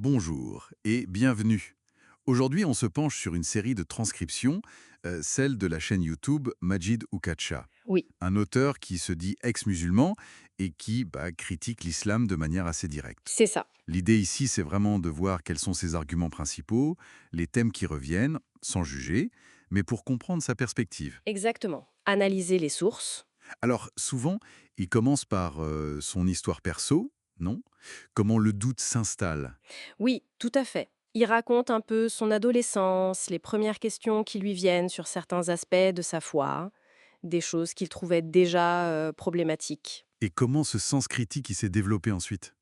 Bonjour et bienvenue. Aujourd'hui, on se penche sur une série de transcriptions, celle de la chaîne YouTube Majid Oukacha, Oui, un auteur qui se dit ex-musulman et qui critique l'islam de manière assez directe. c'est ça. L'idée ici, c'est vraiment de voir quels sont ses arguments principaux, les thèmes qui reviennent, sans juger, mais pour comprendre sa perspective. Exactement. Analyser les sources. Alors, souvent, il commence par son histoire perso, non? Comment le doute s'installe. Oui, tout à fait. Il raconte un peu son adolescence, les premières questions qui lui viennent sur certains aspects de sa foi, des choses qu'il trouvait déjà problématiques. Et comment ce sens critique il s'est développé ensuite?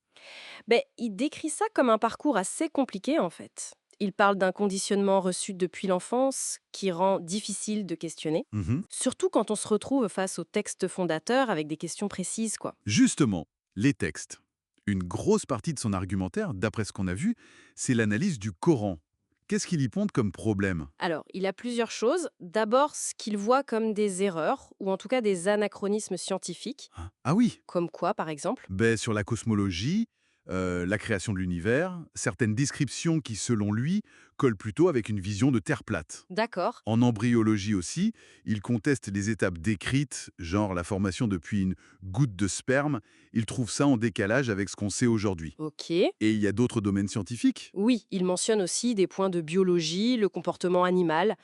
Il décrit ça comme un parcours assez compliqué en fait. Il parle d'un conditionnement reçu depuis l'enfance qui rend difficile de questionner, Mhm. surtout quand on se retrouve face au texte fondateur avec des questions précises, quoi. Justement, les textes. Une grosse partie de son argumentaire, d'après ce qu'on a vu, c'est l'analyse du Coran. Qu'est-ce qu'il y ponde comme problème? Alors, il a plusieurs choses. D'abord, ce qu'il voit comme des erreurs, ou en tout cas des anachronismes scientifiques, Hein? Ah oui, comme quoi, par exemple. sur la cosmologie, la création de l'univers, certaines descriptions qui, selon lui, collent plutôt avec une vision de Terre plate. D'accord. En embryologie aussi, il conteste les étapes décrites, genre la formation depuis une goutte de sperme. Il trouve ça en décalage avec ce qu'on sait aujourd'hui. Ok. Et il y a d'autres domaines scientifiques. Oui, il mentionne aussi des points de biologie, le comportement animal,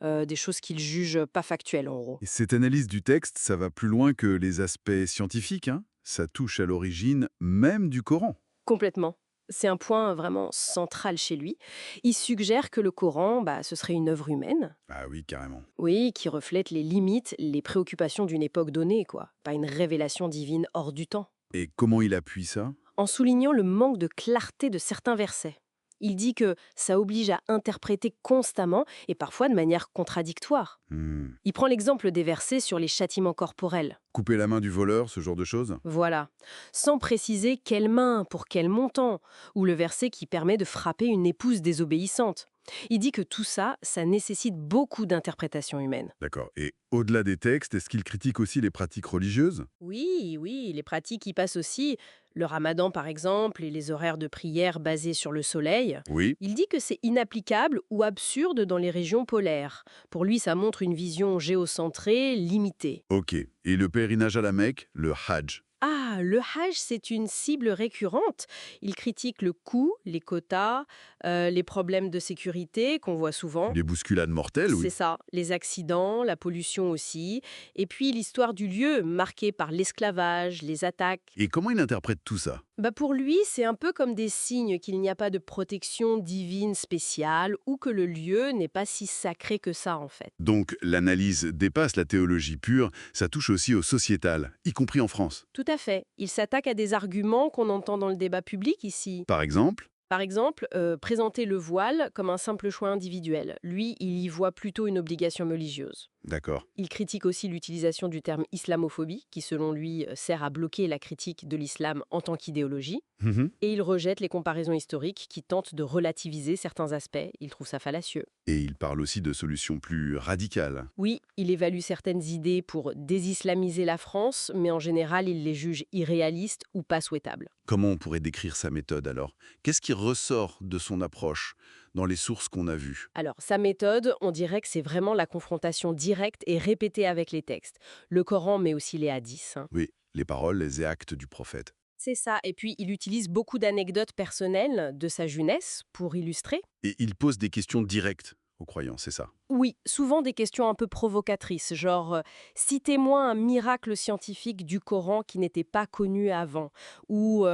des choses qu'il juge pas factuelles, en gros. Et cette analyse du texte, ça va plus loin que les aspects scientifiques, hein. Ça touche à l'origine même du Coran. Complètement. C'est un point vraiment central chez lui. Il suggère que le Coran, ce serait une œuvre humaine, Ah oui, carrément. oui, qui reflète les limites, les préoccupations d'une époque donnée, quoi. Pas une révélation divine hors du temps. Et comment il appuie ça? En soulignant le manque de clarté de certains versets. Il dit que ça oblige à interpréter constamment et parfois de manière contradictoire. Hmm. Il prend l'exemple des versets sur les châtiments corporels. Couper la main du voleur, ce genre de choses? Voilà. Sans préciser quelle main, pour quel montant, ou le verset qui permet de frapper une épouse désobéissante. Il dit que tout ça, ça nécessite beaucoup d'interprétation humaine. D'accord. Et au-delà des textes, est-ce qu'il critique aussi les pratiques religieuses? Oui, oui, les pratiques y passent aussi. Le ramadan, par exemple, et les horaires de prière basés sur le soleil. Oui. Il dit que c'est inapplicable ou absurde dans les régions polaires. Pour lui, ça montre une vision géocentrée, limitée. Ok. Et le pèlerinage à la Mecque, le Hajj? Ah, le Hajj, c'est une cible récurrente. Il critique le coût, les quotas, les problèmes de sécurité qu'on voit souvent. Les bousculades mortelles, C'est oui. ça, les accidents, la pollution aussi. Et puis l'histoire du lieu, marquée par l'esclavage, les attaques. Et comment il interprète tout ça? Pour lui, c'est un peu comme des signes qu'il n'y a pas de protection divine spéciale ou que le lieu n'est pas si sacré que ça en fait. Donc l'analyse dépasse la théologie pure, ça touche aussi au sociétal, y compris en France. Tout à fait. Il s'attaque à des arguments qu'on entend dans le débat public ici. Par exemple? Par exemple, présenter le voile comme un simple choix individuel. Lui, il y voit plutôt une obligation religieuse. D'accord. Il critique aussi l'utilisation du terme islamophobie, qui selon lui sert à bloquer la critique de l'islam en tant qu'idéologie. Mhm. Et il rejette les comparaisons historiques qui tentent de relativiser certains aspects. Il trouve ça fallacieux. Et il parle aussi de solutions plus radicales. Oui, il évalue certaines idées pour désislamiser la France, mais en général, il les juge irréalistes ou pas souhaitables. Comment on pourrait décrire sa méthode alors? Qu'est-ce qui ressort de son approche dans les sources qu'on a vues? Alors, sa méthode, on dirait que c'est vraiment la confrontation directe et répétée avec les textes. Le Coran, mais aussi les hadiths, hein. Oui, les paroles, les actes du prophète. C'est ça. Et puis, il utilise beaucoup d'anecdotes personnelles de sa jeunesse pour illustrer. Et il pose des questions directes aux croyants, c'est ça? Oui, souvent des questions un peu provocatrices, genre citez-moi un miracle scientifique du Coran qui n'était pas connu avant, ou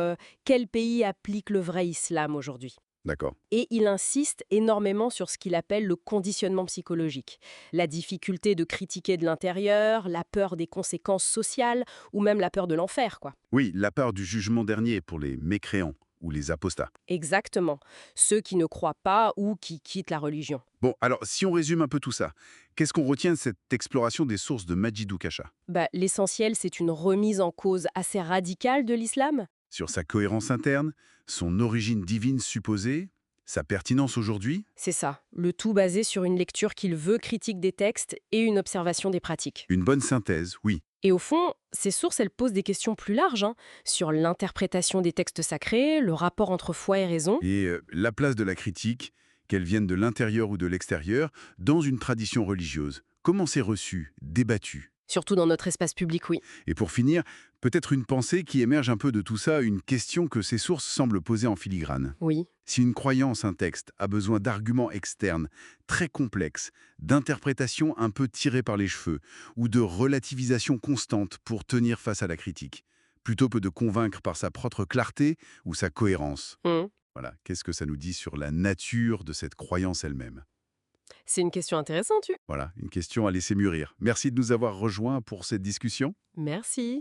quel pays applique le vrai islam aujourd'hui. D'accord. Et il insiste énormément sur ce qu'il appelle le conditionnement psychologique, la difficulté de critiquer de l'intérieur, la peur des conséquences sociales, ou même la peur de l'enfer, quoi. Oui, la peur du jugement dernier pour les mécréants ou les apostats. Exactement. Ceux qui ne croient pas ou qui quittent la religion. Bon, alors si on résume un peu tout ça, qu'est-ce qu'on retient de cette exploration des sources de Majidou Kacha? L'essentiel, c'est une remise en cause assez radicale de l'islam. Sur sa cohérence interne, son origine divine supposée, sa pertinence aujourd'hui? C'est ça, le tout basé sur une lecture qu'il veut critique des textes et une observation des pratiques. Une bonne synthèse, oui. Et au fond, ces sources, elles posent des questions plus larges, hein, sur l'interprétation des textes sacrés, le rapport entre foi et raison. Et la place de la critique, qu'elle vienne de l'intérieur ou de l'extérieur, dans une tradition religieuse. Comment c'est reçu, débattu? Surtout dans notre espace public, oui. Et pour finir, peut-être une pensée qui émerge un peu de tout ça, une question que ces sources semblent poser en filigrane. Oui. Si une croyance, un texte, a besoin d'arguments externes, très complexes, d'interprétations un peu tirées par les cheveux, ou de relativisation constante pour tenir face à la critique, plutôt que de convaincre par sa propre clarté ou sa cohérence. Mhm. Voilà, qu'est-ce que ça nous dit sur la nature de cette croyance elle-même? C'est une question intéressante, tu. Voilà, une question à laisser mûrir. Merci de nous avoir rejoints pour cette discussion. Merci.